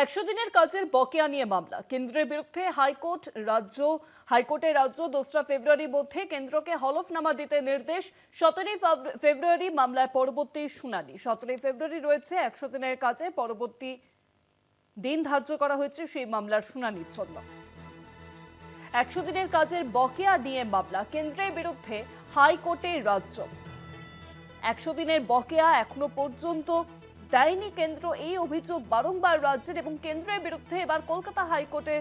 100 দিনের কাজের বকেয়া নিয়ে মামলা কেন্দ্রের বিরুদ্ধে হাইকোর্টের রাজ্য 2রা ফেব্রুয়ারির মধ্যে কেন্দ্রকে হলফনামা দিতে নির্দেশ। 17 ফেব্রুয়ারি মামলার পরবর্তী শুনানি। 17 ফেব্রুয়ারি রয়েছে 100 দিনের কাজে পরবর্তী দিন ধার্য করা হয়েছে সেই মামলার শুনানির জন্য। 100 দিনের কাজের বকেয়া নিয়ে মামলা কেন্দ্রের বিরুদ্ধে হাইকোর্টের রাজ্য। 100 দিনের বকেয়া এখনো পর্যন্ত দেয়নি কেন্দ্র, এই অভিযোগ বারংবার রাজ্যের এবং কেন্দ্রের বিরুদ্ধে এবার কলকাতা হাইকোর্টে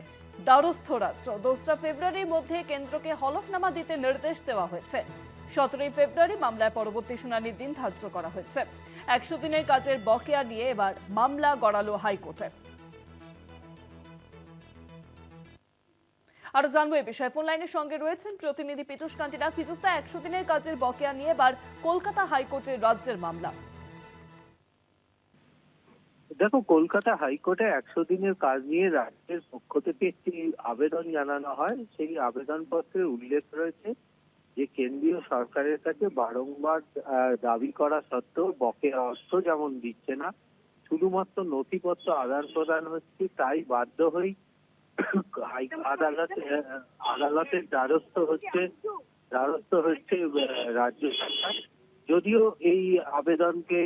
দ্বারস্থ রাজ্য। 2রা ফেব্রুয়ারির মধ্যে কেন্দ্রকে হলফনামা দিতে নির্দেশ দেওয়া হয়েছে। 17 ফেব্রুয়ারি মামলার পরবর্তী শুনানির দিন ধার্য করা হয়েছে। 100 দিনের কাজের বকেয়া নিয়ে এবার মামলা গড়ালো হাইকোর্টে। আরো জানবো এই বিষয়ে ফোন লাইনের সঙ্গে রয়েছেন প্রতিনিধি পীযূষ কান্তি নাগ। পীযূষ, 100 দিনের কাজের বকেয়া নিয়ে এবার কলকাতা হাইকোর্টের রাজ্যের মামলা। দেখো, কলকাতা হাইকোর্টে 100 দিনের কাজ নিয়ে রাজ্যের পক্ষ থেকে একটি আবেদন জানানো হয়। সেই আবেদনপত্রে উল্লেখ রয়েছে যে কেন্দ্রীয় সরকারের কাছে বারংবার দাবি করা সত্ত্বেও বকেয়া অর্থ যেমন দিচ্ছে না, শুধুমাত্র নথিপত্র আদান প্রদান হচ্ছে, তাই বাধ্য হই আদালতের দ্বারস্থ হচ্ছে রাজ্য সরকার। যদিও এই আবেদনকে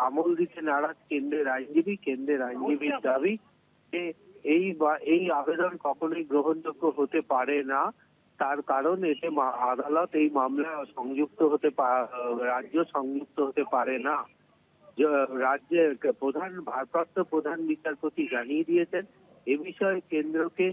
আমল দিতে নারাজ কেন্দ্রের আইনজীবীর দাবি যে এই আবেদন কখনোই গ্রহণযোগ্য হতে পারে না। তার কারণ এতে আদালত এই মামলা রাজ্য সংযুক্ত হতে পারে না। রাজ্যের ভারপ্রাপ্ত প্রধান বিচারপতি জানিয়ে দিয়েছেন এ বিষয়ে কেন্দ্রকে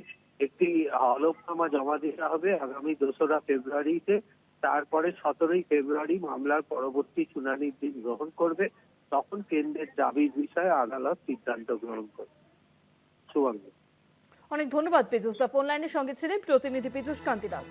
একটি হলফনামা জমা দিতে হবে আগামী 2রা ফেব্রুয়ারিতে। তারপরে 17 ফেব্রুয়ারি মামলার পরবর্তী শুনানির দিন গ্রহণ করবে। তখন কেন্দ্রের দাবির বিষয়ে আদালত সিদ্ধান্ত গ্রহণ করবে। শুভঙ্গ, অনেক ধন্যবাদ পীযূষ। ফোন লাইনের সঙ্গে ছিলেন প্রতিনিধি পীযূষ কান্তি নাগ।